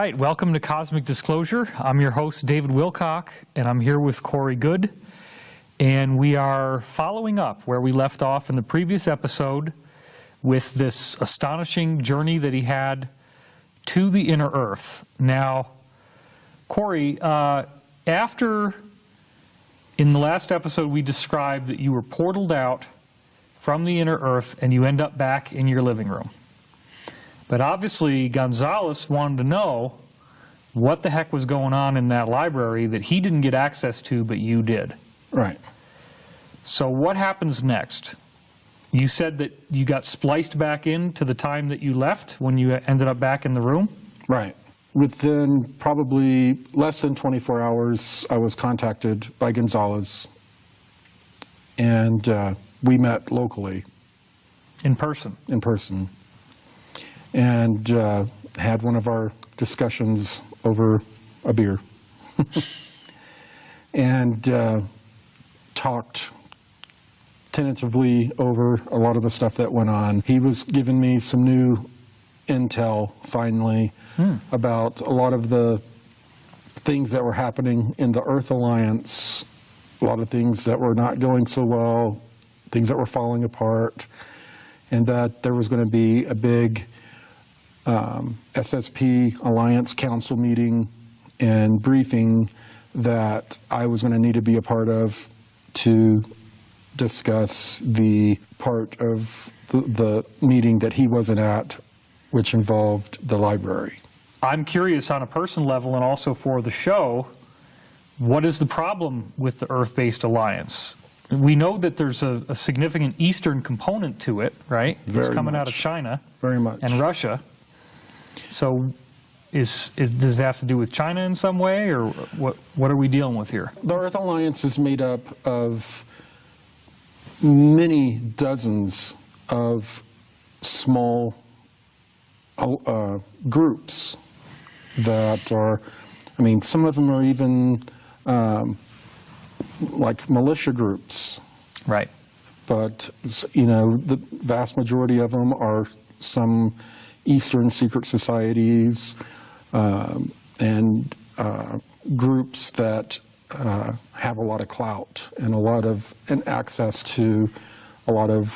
right, welcome to Cosmic Disclosure. I'm your host, David Wilcock, and I'm here with Corey Goode. And we are following up where we left off in the previous episode with this astonishing journey that he had to the inner Earth. Now, Corey, after, in the last episode, we described that you were portaled out from the inner Earth and you end up back in your living room. But obviously, Gonzalez wanted to know what the heck was going on in that library that he didn't get access to, but you did. Right. So what happens next? You said that you got spliced back in to the time that you left when you ended up back in the room? Right. Within probably less than 24 hours, I was contacted by Gonzalez, and we met locally. In person? In person. And had one of our discussions over a beer. And talked tentatively over a lot of the stuff that went on. He was giving me some new intel, finally, about a lot of the things that were happening in the Earth Alliance, a lot of things that were not going so well, things that were falling apart, and that there was going to be a big SSP Alliance Council meeting and briefing that I was going to need to be a part of to discuss the part of the meeting that he wasn't at, which involved the library. I'm curious on a personal level and also for the show, what is the problem with the Earth-based alliance? We know that there's a significant Eastern component to it, right? Very it's coming much. out of China. Very much. And Russia. So does that have to do with China in some way, or what are we dealing with here? The Earth Alliance is made up of many dozens of small groups that are, I mean, some of them are even like militia groups. Right. But, you know, the vast majority of them are some Eastern secret societies and groups that have a lot of clout and and access to a lot of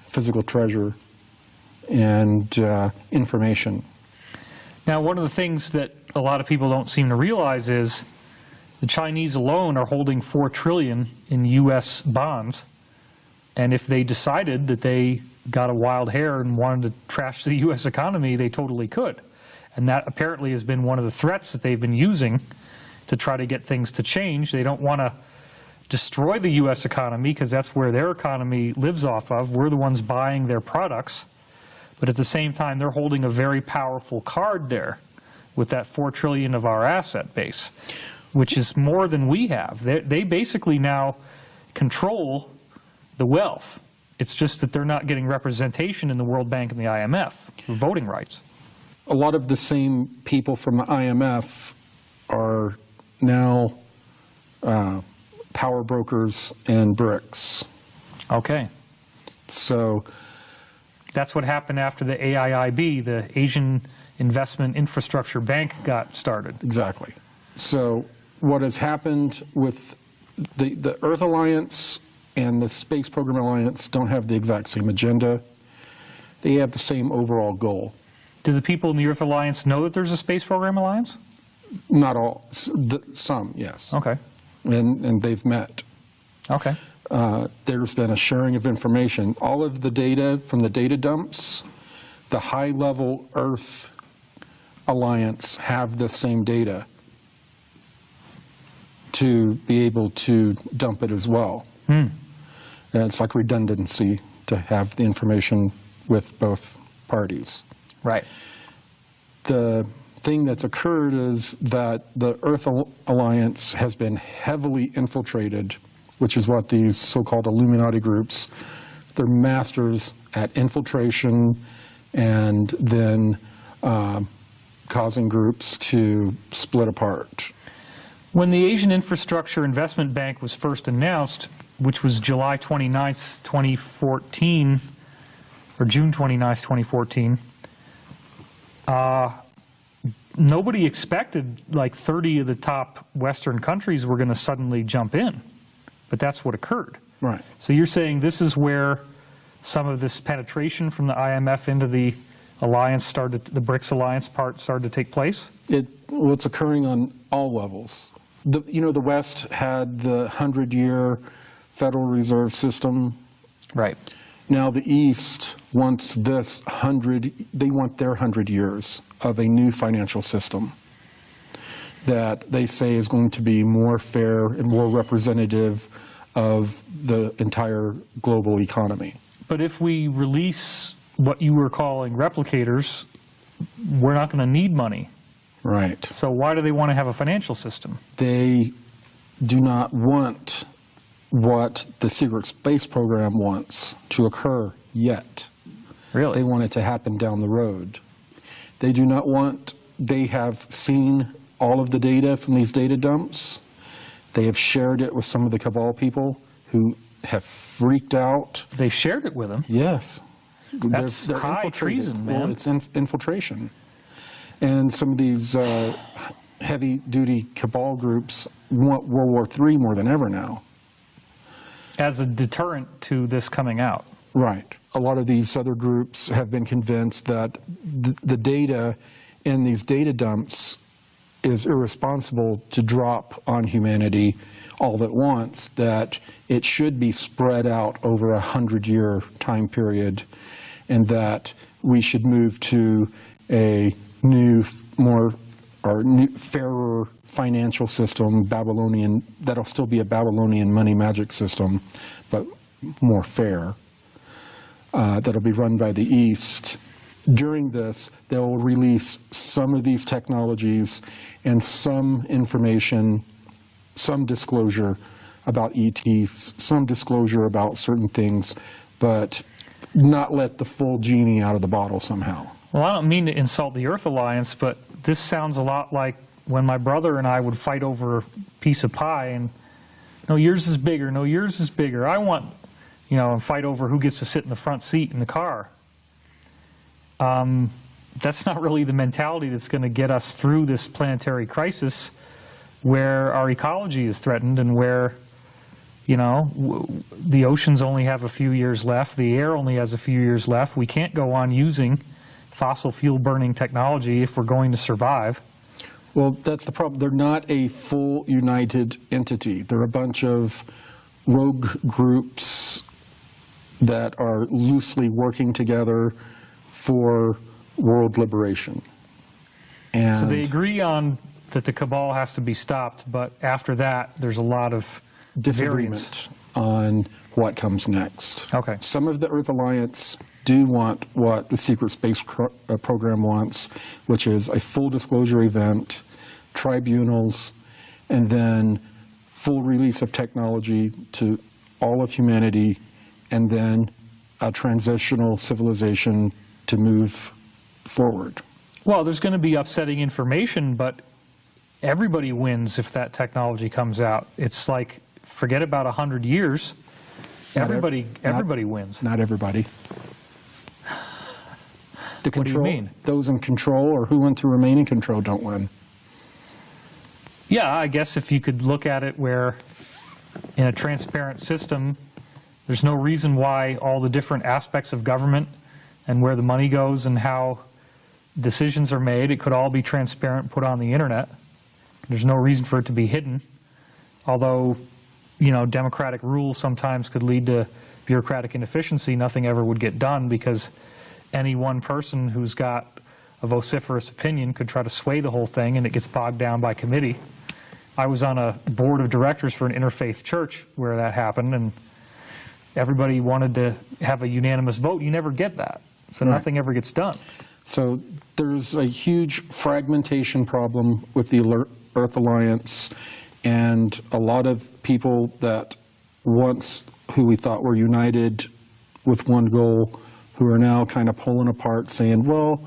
physical treasure and information. Now, one of the things that a lot of people don't seem to realize is the Chinese alone are holding $4 trillion in U.S. bonds, and if they decided that they got a wild hair and wanted to trash the U.S. economy, they totally could. And that apparently has been one of the threats that they've been using to try to get things to change. They don't want to destroy the U.S. economy because that's where their economy lives off of. We're the ones buying their products. But at the same time, they're holding a very powerful card there with that $4 trillion of our asset base, which is more than we have. They basically now control the wealth. It's just that they're not getting representation in the World Bank and the IMF for voting rights. A lot of the same people from the IMF are now power brokers in BRICS. Okay. So that's what happened after the AIIB, the Asian Investment Infrastructure Bank, got started. Exactly. So what has happened with the Earth Alliance and the Space Program Alliance don't have the exact same agenda. They have the same overall goal. Do the people in the Earth Alliance know that there's a Space Program Alliance? Not all. Some, yes. Okay. And they've met. Okay. There's been a sharing of information. All of the data from the data dumps, the high-level Earth Alliance have the same data to be able to dump it as well. And it's like redundancy to have the information with both parties. Right. The thing that's occurred is that the Earth Alliance has been heavily infiltrated, which is what these so-called Illuminati groups, they're masters at infiltration and then causing groups to split apart. When the Asian Infrastructure Investment Bank was first announced, which was July 29th, 2014, or June 29th, 2014, nobody expected like 30 of the top Western countries were going to suddenly jump in, but that's what occurred. Right. So you're saying this is where some of this penetration from the IMF into the alliance started, the BRICS alliance part started to take place? Well, it's occurring on all levels. The West had the 100-year Federal Reserve System. Right. Now the East wants this 100, they want their 100 years of a new financial system that they say is going to be more fair and more representative of the entire global economy. But if we release what you were calling replicators, we're not going to need money. Right. So why do they want to have a financial system? They do not want what the secret space program wants to occur yet. Really? They want it to happen down the road. They do not want, they have seen all of the data from these data dumps. They have shared it with some of the cabal people who have freaked out. They shared it with them? Yes. That's they're high infiltrated. treason, man. Well, it's infiltration. And some of these heavy-duty cabal groups want World War III more than ever now. As a deterrent to this coming out. Right. A lot of these other groups have been convinced that the data in these data dumps is irresponsible to drop on humanity all at once, that it should be spread out over a 100-year time period, and that we should move to a new, fairer financial system, Babylonian, that'll still be a Babylonian money magic system, but more fair, that'll be run by the East. During this, they'll release some of these technologies and some information, some disclosure about ETs, some disclosure about certain things, but not let the full genie out of the bottle somehow. Well, I don't mean to insult the Earth Alliance, but this sounds a lot like when my brother and I would fight over a piece of pie, and no, yours is bigger, no, yours is bigger. I want, and fight over who gets to sit in the front seat in the car. That's not really the mentality that's going to get us through this planetary crisis where our ecology is threatened and where, the oceans only have a few years left, the air only has a few years left. We can't go on using fossil fuel burning technology if we're going to survive. Well, that's the problem. They're not a full united entity. They're a bunch of rogue groups that are loosely working together for world liberation. And so they agree on that the cabal has to be stopped, but after that, there's a lot of disagreement on what comes next. Okay. Some of the Earth Alliance do want what the secret space program wants, which is a full disclosure event, tribunals, and then full release of technology to all of humanity, and then a transitional civilization to move forward. Well, there's going to be upsetting information, but everybody wins if that technology comes out. It's like, forget about 100 years. Everybody wins. Not everybody. The What do you mean? Those in control or who want to remain in control don't win. Yeah, I guess if you could look at it where in a transparent system, there's no reason why all the different aspects of government and where the money goes and how decisions are made, it could all be transparent, put on the internet. There's no reason for it to be hidden. Although, democratic rule sometimes could lead to bureaucratic inefficiency. Nothing ever would get done because any one person who's got a vociferous opinion could try to sway the whole thing, and it gets bogged down by committee. I was on a board of directors for an interfaith church where that happened, and everybody wanted to have a unanimous vote. You never get that, so Right. Nothing ever gets done. So there's a huge fragmentation problem with the Earth Alliance, and a lot of people that once who we thought were united with one goal, who are now kind of pulling apart, saying, well,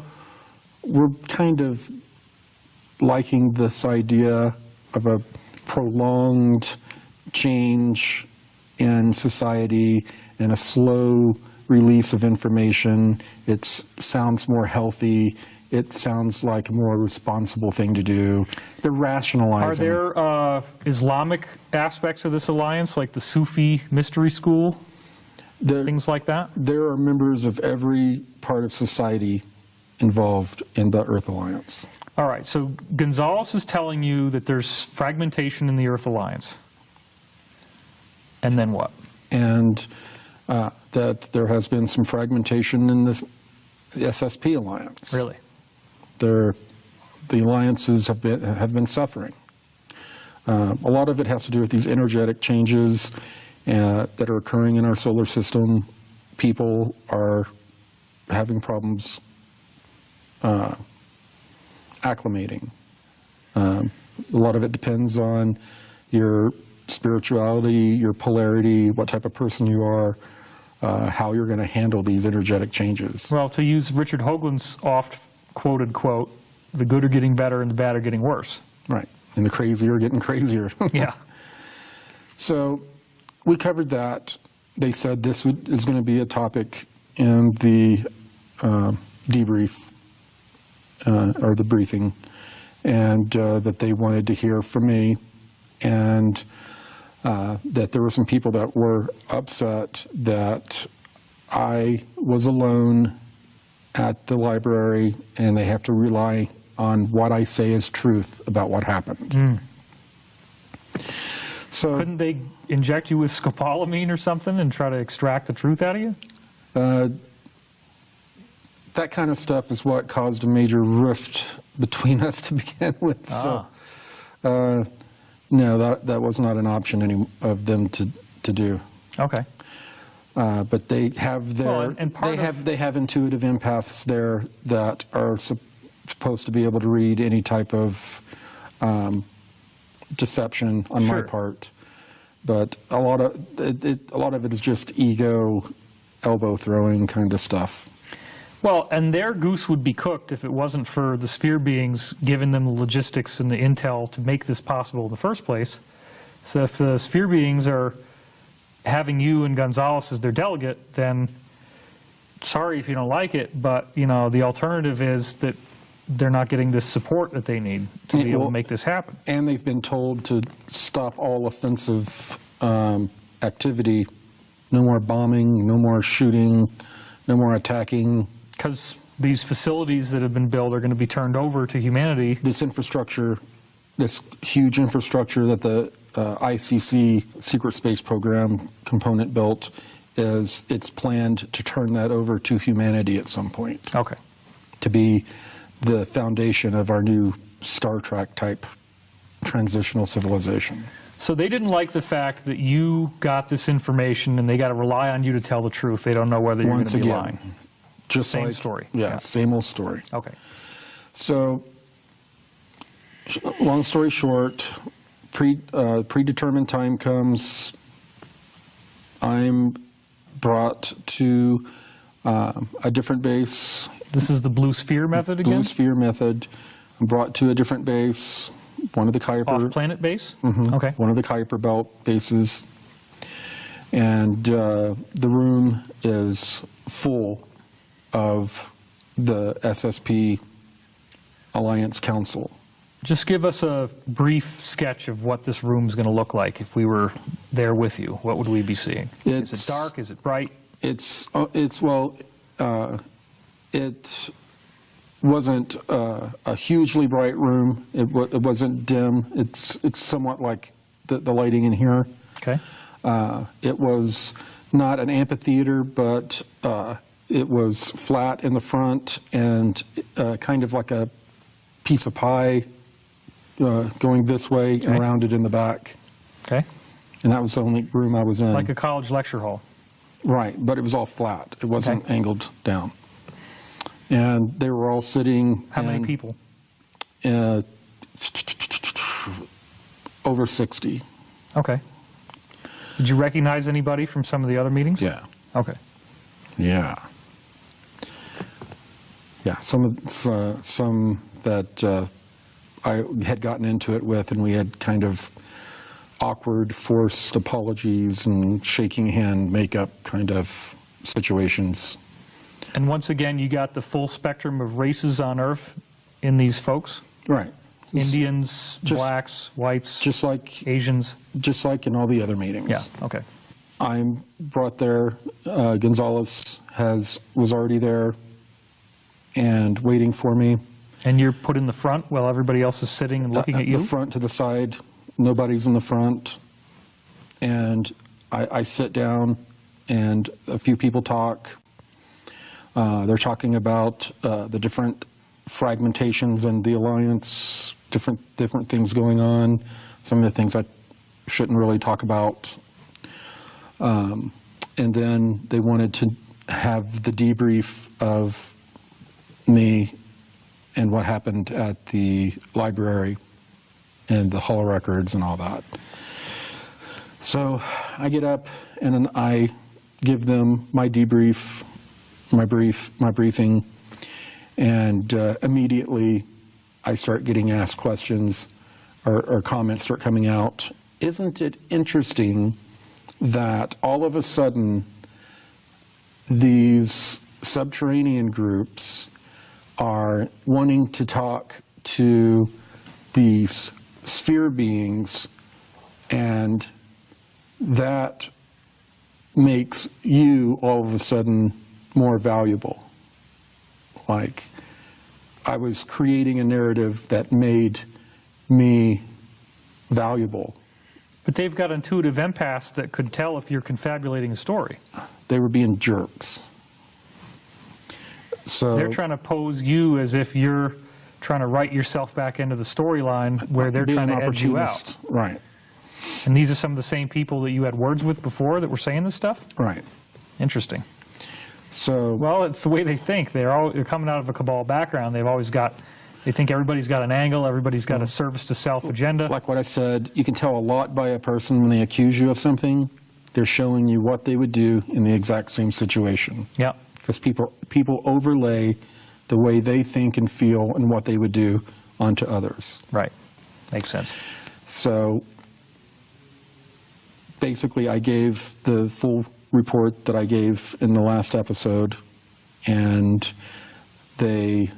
we're kind of liking this idea of a prolonged change in society and a slow release of information. It sounds more healthy. it sounds like a more responsible thing to do. They're rationalizing. Are there Islamic aspects of this alliance, like the Sufi mystery school, things like that? There are members of every part of society involved in the Earth Alliance. All right, so Gonzalez is telling you that there's fragmentation in the Earth Alliance. And then what? And that there has been some fragmentation in the SSP Alliance. Really? The alliances have been suffering. A lot of it has to do with these energetic changes that are occurring in our solar system. People are having problems acclimating. A lot of it depends on your spirituality, your polarity, what type of person you are, how you're going to handle these energetic changes. Well, to use Richard Hoagland's oft-quoted quote, the good are getting better and the bad are getting worse. Right, and the crazy are getting crazier. Yeah. So we covered that. They said this is going to be a topic in the debrief, or the briefing, and that they wanted to hear from me, and that there were some people that were upset that I was alone at the library and they have to rely on what I say as truth about what happened. So couldn't they inject you with scopolamine or something and try to extract the truth out of you? That kind of stuff is what caused a major rift between us to begin with. So, no, that was not an option of them to do. Okay. But they have their they have intuitive empaths there that are supposed to be able to read any type of deception on my part. But a lot of it is just ego, elbow throwing kind of stuff. Well, and their goose would be cooked if it wasn't for the sphere beings giving them the logistics and the intel to make this possible in the first place. So if the sphere beings are having you and Gonzalez as their delegate, then sorry if you don't like it, but you know the alternative is that they're not getting the support that they need to be able to make this happen. And they've been told to stop all offensive activity, no more bombing, no more shooting, no more attacking. Because these facilities that have been built are going to be turned over to humanity. This infrastructure, this huge infrastructure that the ICC Secret Space Program component built, it's planned to turn that over to humanity at some point. Okay. To be the foundation of our new Star Trek type transitional civilization. So they didn't like the fact that you got this information and they got to rely on you to tell the truth. They don't know whether you're going to be lying. Just same story. Yeah, same old story. Okay. So, long story short, predetermined time comes. I'm brought to a different base. This is the Blue Sphere method again? Blue Sphere method. I'm brought to a different base, one of the Kuiper. Off-planet base? Mm-hmm, okay. One of the Kuiper Belt bases. And the room is full of the SSP Alliance Council. Just give us a brief sketch of what this room is going to look like if we were there with you. What would we be seeing? Is it dark? Is it bright? It wasn't a hugely bright room. It wasn't dim. It's somewhat like the lighting in here. Okay. It was not an amphitheater, but it was flat in the front and kind of like a piece of pie going this way and rounded in the back. Okay. And that was the only room I was in. Like a college lecture hall. Right, but it was all flat. It wasn't angled down. And they were all sitting. How many people? Over 60. Okay. Did you recognize anybody from some of the other meetings? Yeah. Okay. Yeah. Yeah, some that I had gotten into it with, and we had kind of awkward, forced apologies and shaking hand makeup kind of situations. And once again, you got the full spectrum of races on Earth in these folks? Right. Indians, blacks, whites, just like Asians? Just like in all the other meetings. Yeah, okay. I'm brought there. Gonzalez was already there and waiting for me. And you're put in the front while everybody else is sitting and looking at you? The front to the side. Nobody's in the front. And I sit down and a few people talk. They're talking about the different fragmentations in the Alliance, different things going on, some of the things I shouldn't really talk about. And then they wanted to have the debrief of me and what happened at the library and the hall records and all that. So I get up and then I give them my debrief, my briefing, and immediately I start getting asked questions or comments start coming out. Isn't it interesting that all of a sudden these subterranean groups are wanting to talk to these sphere beings, and that makes you all of a sudden more valuable? Like, I was creating a narrative that made me valuable. But they've got intuitive empaths that could tell if you're confabulating a story. They were being jerks. So they're trying to pose you as if you're trying to write yourself back into the storyline where they're trying to edge you out. Right. And these are some of the same people that you had words with before that were saying this stuff? Right. Interesting. So, well, it's the way they think. They're coming out of a cabal background. They think everybody's got an angle, everybody's got a service to self agenda. Like what I said, you can tell a lot by a person when they accuse you of something. They're showing you what they would do in the exact same situation. Yeah. Because people overlay the way they think and feel and what they would do onto others. Right. Makes sense. So basically I gave the full report that I gave in the last episode, and they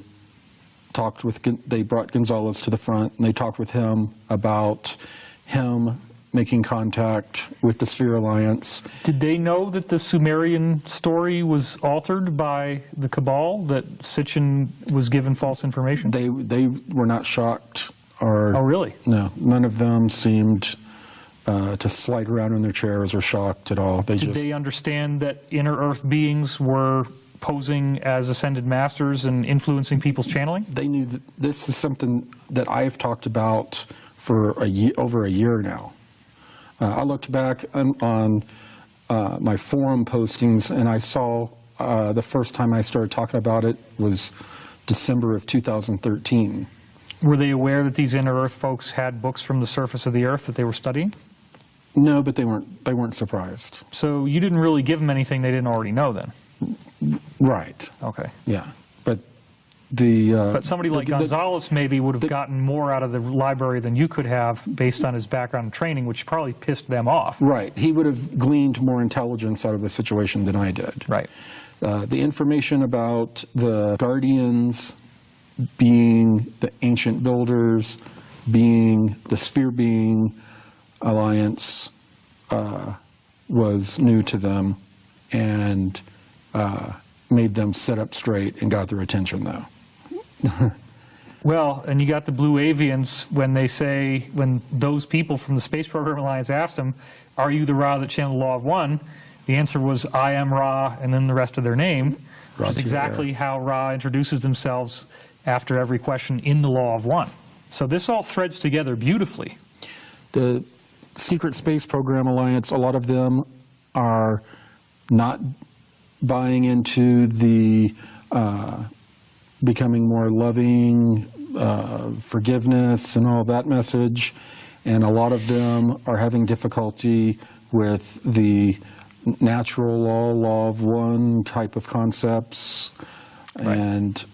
brought Gonzalez to the front, and they talked with him about him making contact with the Sphere Alliance. Did they know that the Sumerian story was altered by the Cabal, that Sitchin was given false information? They were not shocked. Or, oh, really? No, none of them seemed to slide around in their chairs or shocked at all. Did they understand that inner Earth beings were posing as ascended masters and influencing people's channeling? They knew that this is something that I've talked about for over a year now. I looked back on my forum postings, and I saw the first time I started talking about it was December of 2013. Were they aware that these inner Earth folks had books from the surface of the Earth that they were studying? No, but they weren't surprised. So you didn't really give them anything they didn't already know then? Right. Okay. Yeah, but but somebody like Gonzalez maybe would have gotten more out of the library than you could have based on his background and training, which probably pissed them off. Right. He would have gleaned more intelligence out of the situation than I did. Right. The information about the Guardians being the ancient builders, being the Sphere Being Alliance was new to them, and made them sit up straight and got their attention, though. Well, and you got the Blue Avians when those people from the Space Program Alliance asked them, are you the Ra that channeled the Law of One? The answer was, I am Ra, and then the rest of their name, which is exactly how Ra introduces themselves after every question in the Law of One. So this all threads together beautifully. The Secret Space Program Alliance, a lot of them are not buying into the becoming more loving, forgiveness, and all that message, and a lot of them are having difficulty with the natural law of one type of concepts, right. And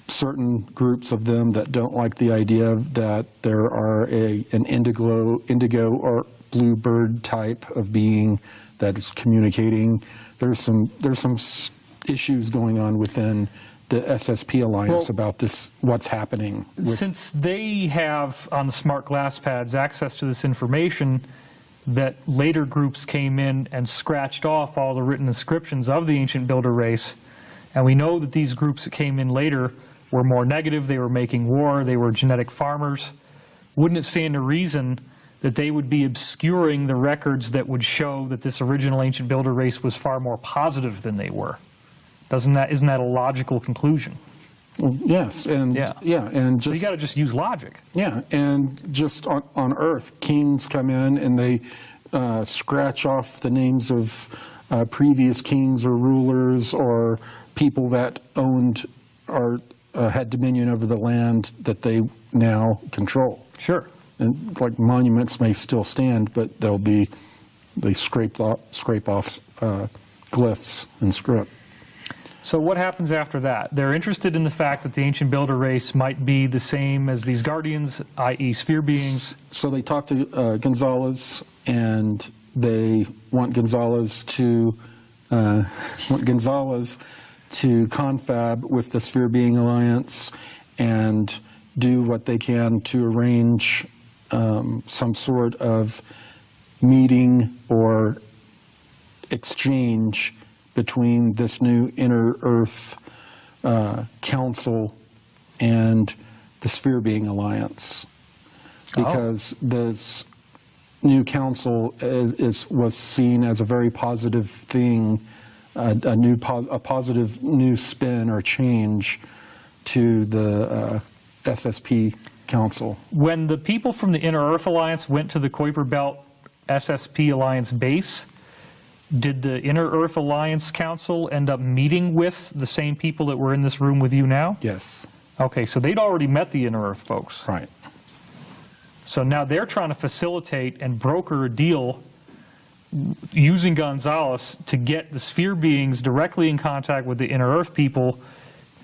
certain groups of them that don't like the idea that there are an indigo or bluebird type of being that is communicating. There's some issues going on within the SSP Alliance about this, what's happening. Since they have, on the smart glass pads, access to this information, that later groups came in and scratched off all the written inscriptions of the ancient builder race, and we know that these groups that came in later were more negative, they were making war, they were genetic farmers. Wouldn't it stand to reason that they would be obscuring the records that would show that this original ancient builder race was far more positive than they were? Isn't that a logical conclusion? Well, yes, and and so you got to just use logic. Yeah, and just on Earth, kings come in and they scratch off the names of previous kings or rulers or people that owned or had dominion over the land that they now control. Sure. And like monuments may still stand, but they scrape off glyphs and script. So what happens after that? They're interested in the fact that the ancient builder race might be the same as these guardians, i.e. sphere beings. So they talk to Gonzalez, and they want Gonzalez to confab with the Sphere Being Alliance and do what they can to arrange some sort of meeting or exchange between this new Inner Earth Council and the Sphere Being Alliance, because this new council was seen as a very positive thing, a positive new spin or change to the SSP Council. When the people from the Inner Earth Alliance went to the Kuiper Belt SSP Alliance base, did the Inner Earth Alliance Council end up meeting with the same people that were in this room with you now? Yes. Okay, so they'd already met the Inner Earth folks. Right. So now they're trying to facilitate and broker a deal using Gonzalez to get the sphere beings directly in contact with the Inner Earth people,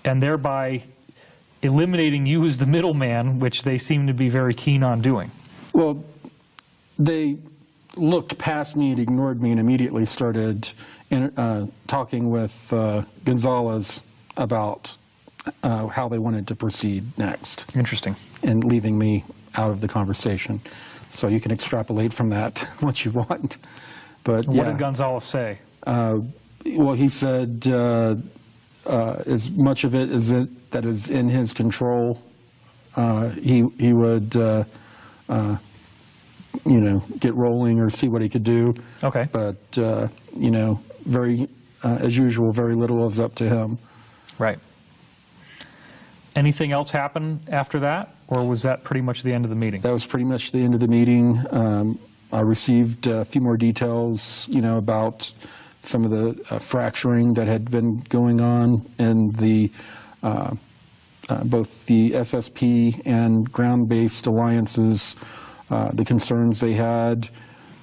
and thereby eliminating you as the middleman, which they seem to be very keen on doing. Well, they looked past me and ignored me and immediately started talking with Gonzalez about how they wanted to proceed next. Interesting. And leaving me out of the conversation. So you can extrapolate from that what you want. But what did Gonzalez say? Well, he said as much of it as that is in his control, he would you know, get rolling or see what he could do. Okay. But you know, as usual, very little is up to him. Right. Anything else happen after that, or was that pretty much the end of the meeting? That was pretty much the end of the meeting. I received a few more details, you know, about some of the fracturing that had been going on in the both the SSP and ground-based alliances, the concerns they had,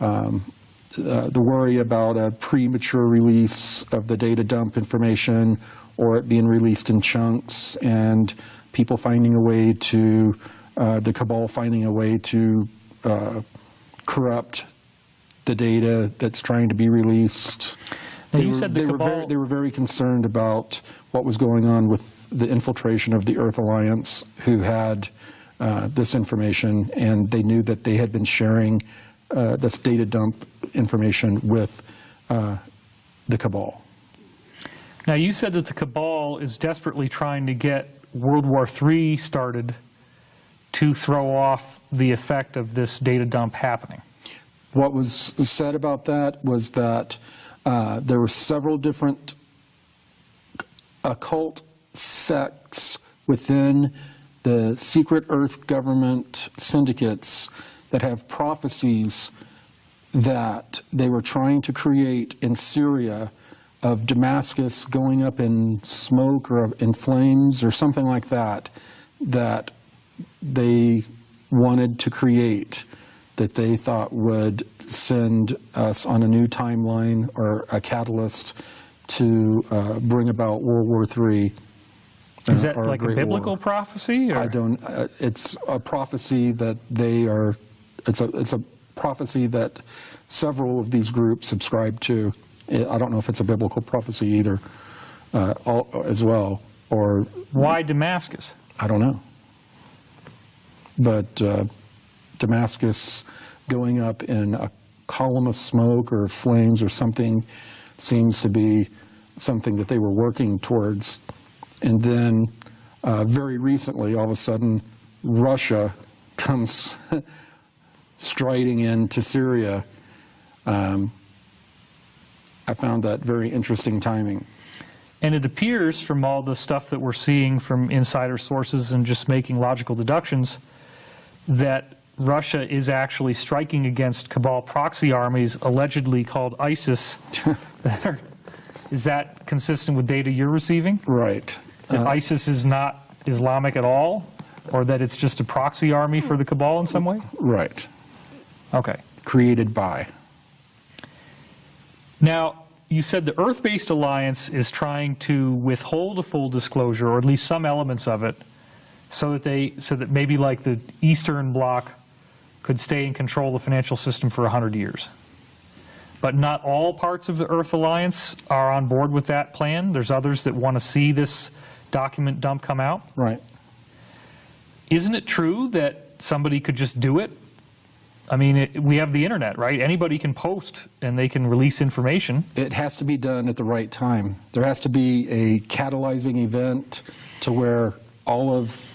the worry about a premature release of the data dump information or it being released in chunks, and people finding a way to, the cabal finding a way to corrupt the data that's trying to be released. Now you said the cabal... They were very concerned about what was going on with the infiltration of the Earth Alliance, who had this information, and they knew that they had been sharing this data dump information with the cabal. Now you said that the cabal is desperately trying to get World War III started to throw off the effect of this data dump happening. What was said about that was that there were several different occult sects within the secret Earth government syndicates that have prophecies that they were trying to create in Syria of Damascus going up in smoke or in flames or something like that, that they wanted to create, that they thought would send us on a new timeline or a catalyst to bring about World War III. Is that like a biblical prophecy? Or? I don't. It's a prophecy that they are. It's a prophecy that several of these groups subscribe to. I don't know if it's a biblical prophecy either, as well. Or why Damascus? I don't know. But Damascus going up in a column of smoke or flames or something seems to be something that they were working towards. And then very recently, all of a sudden, Russia comes striding into Syria. I found that very interesting timing. And it appears from all the stuff that we're seeing from insider sources and just making logical deductions that Russia is actually striking against cabal proxy armies allegedly called ISIS. Is that consistent with data you're receiving? Right. That ISIS is not Islamic at all, or that it's just a proxy army for the cabal in some way? Right. Okay. Created by. Now, you said the Earth-based alliance is trying to withhold a full disclosure, or at least some elements of it, so that maybe like the Eastern Bloc could stay in control of the financial system for 100 years. But not all parts of the Earth Alliance are on board with that plan. There's others that want to see this document dump come out. Right. Isn't it true that somebody could just do it? I mean, we have the internet, right? Anybody can post and they can release information. It has to be done at the right time. There has to be a catalyzing event to where all of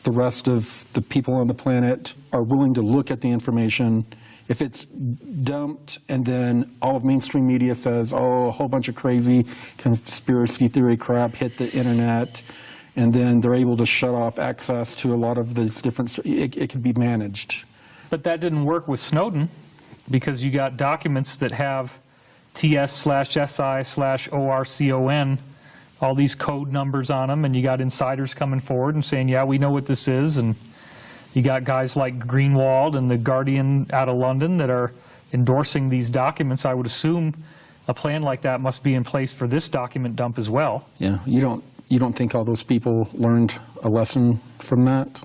the rest of the people on the planet are willing to look at the information. If it's dumped and then all of mainstream media says, oh, a whole bunch of crazy conspiracy theory crap hit the internet, and then they're able to shut off access to a lot of these different, it can be managed. But that didn't work with Snowden, because you got documents that have TS/SI/ORCON, all these code numbers on them, and you got insiders coming forward and saying, yeah, we know what this is, and you got guys like Greenwald and The Guardian out of London that are endorsing these documents. I would assume a plan like that must be in place for this document dump as well. Yeah, you don't think all those people learned a lesson from that?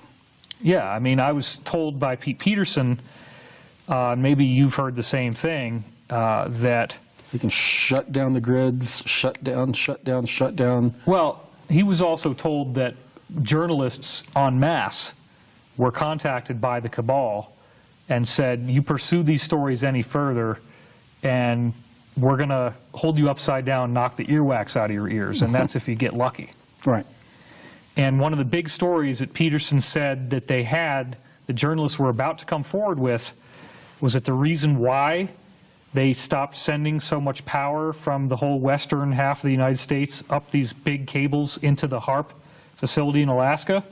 Yeah, I mean, I was told by Pete Peterson, maybe you've heard the same thing, that you can shut down the grids, shut down. Well, he was also told that journalists en masse were contacted by the cabal and said, you pursue these stories any further and we're going to hold you upside down, knock the earwax out of your ears, and that's if you get lucky. Right. And one of the big stories that Peterson said that they had, the journalists were about to come forward with, was that the reason why they stopped sending so much power from the whole western half of the United States up these big cables into the HARP facility in Alaska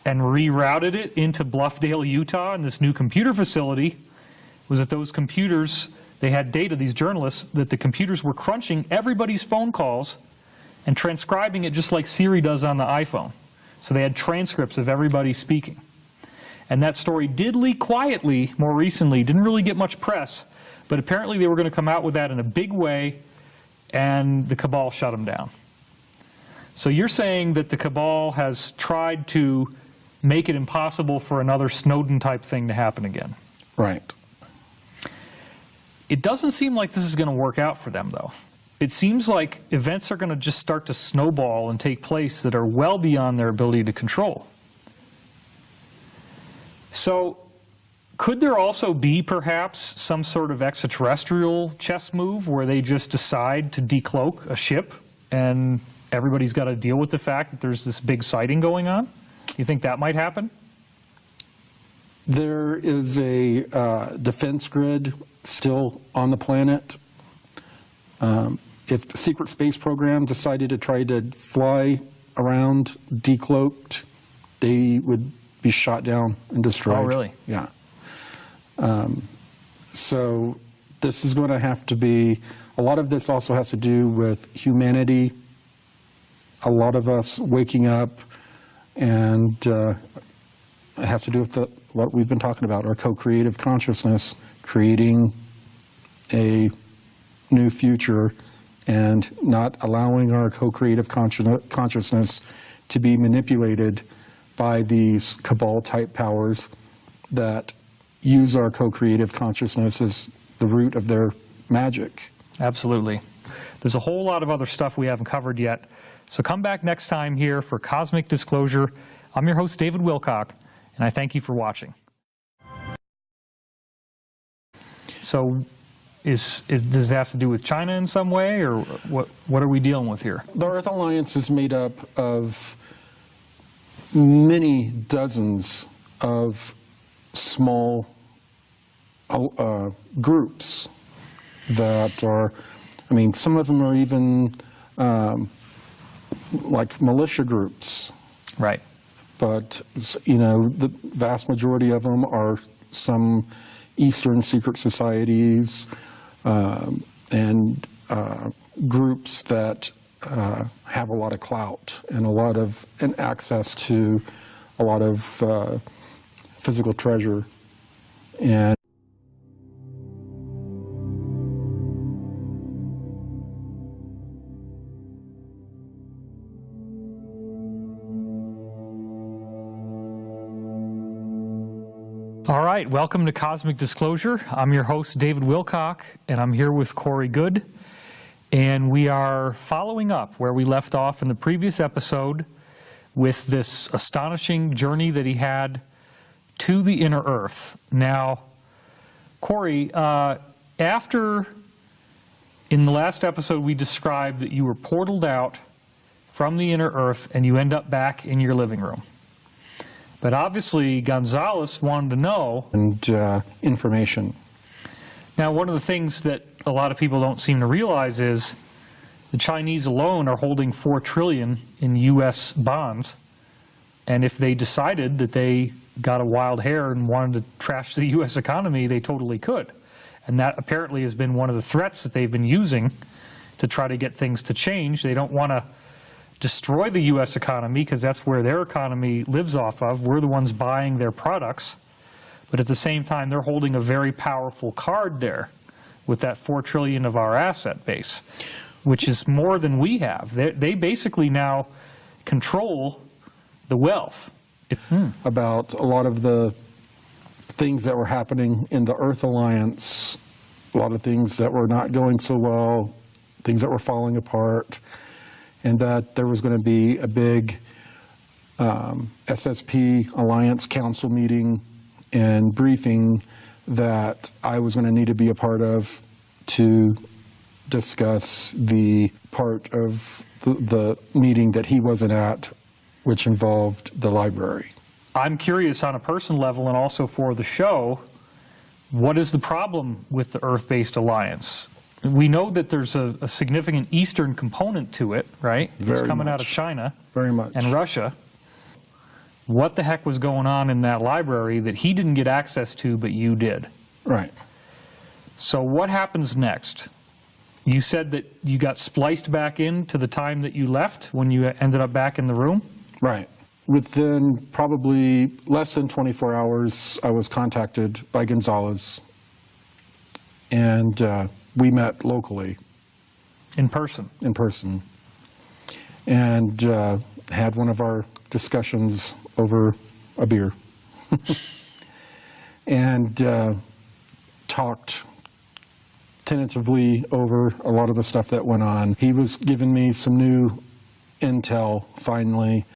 and rerouted it into Bluffdale, Utah, and this new computer facility, was that those computers, they had data, these journalists, that the computers were crunching everybody's phone calls and transcribing it just like Siri does on the iPhone. So they had transcripts of everybody speaking. And that story did leak quietly more recently, didn't really get much press, but apparently they were going to come out with that in a big way, and the cabal shut them down. So you're saying that the cabal has tried to make it impossible for another Snowden-type thing to happen again. Right. It doesn't seem like this is going to work out for them, though. It seems like events are going to just start to snowball and take place that are well beyond their ability to control. So could there also be perhaps some sort of extraterrestrial chess move where they just decide to decloak a ship and everybody's got to deal with the fact that there's this big sighting going on? You think that might happen? There is a defense grid still on the planet. If the secret space program decided to try to fly around decloaked, they would be shot down and destroyed. Oh, really? Yeah. So this is going to have to be, a lot of this also has to do with humanity, a lot of us waking up, and it has to do with what we've been talking about, our co-creative consciousness, creating a new future and not allowing our co-creative consciousness to be manipulated by these cabal-type powers that use our co-creative consciousness as the root of their magic. Absolutely. There's a whole lot of other stuff we haven't covered yet. So come back next time here for Cosmic Disclosure. I'm your host, David Wilcock, and I thank you for watching. So does it have to do with China in some way, or what are we dealing with here? The Earth Alliance is made up of many dozens of small groups that are, I mean, some of them are even like militia groups. Right. But, you know, the vast majority of them are some Eastern secret societies and groups that have a lot of clout and access to a lot of physical treasure. And all right, welcome to Cosmic Disclosure. I'm your host, David Wilcock, and I'm here with Corey Goode. And we are following up where we left off in the previous episode with this astonishing journey that he had to the inner Earth. Now, Corey, after, in the last episode, we described that you were portaled out from the inner Earth and you end up back in your living room. But obviously, Gonzalez wanted to know. And information. Now, one of the things that a lot of people don't seem to realize is the Chinese alone are holding $4 trillion in U.S. bonds. And if they decided that they got a wild hair and wanted to trash the U.S. economy, they totally could. And that apparently has been one of the threats that they've been using to try to get things to change. They don't want to destroy the U.S. economy because that's where their economy lives off of. We're the ones buying their products. But at the same time, they're holding a very powerful card there with that $4 trillion of our asset base, which is more than we have. They basically now control the wealth. About a lot of the things that were happening in the Earth Alliance, a lot of things that were not going so well, things that were falling apart, and that there was going to be a big SSP Alliance Council meeting and briefing that I was going to need to be a part of to discuss the part of the meeting that he wasn't at, which involved the library. I'm curious on a personal level and also for the show, what is the problem with the Earth-based alliance? We know that there's a significant Eastern component to it, right? Very it's coming much. out of China Very much. and Russia. What the heck was going on in that library that he didn't get access to, but you did? Right. So what happens next? You said that you got spliced back in to the time that you left when you ended up back in the room? Right. Within probably less than 24 hours, I was contacted by Gonzalez, and we met locally. In person? In person. And had one of our discussions over a beer. And talked tentatively over a lot of the stuff that went on. He was giving me some new intel, finally,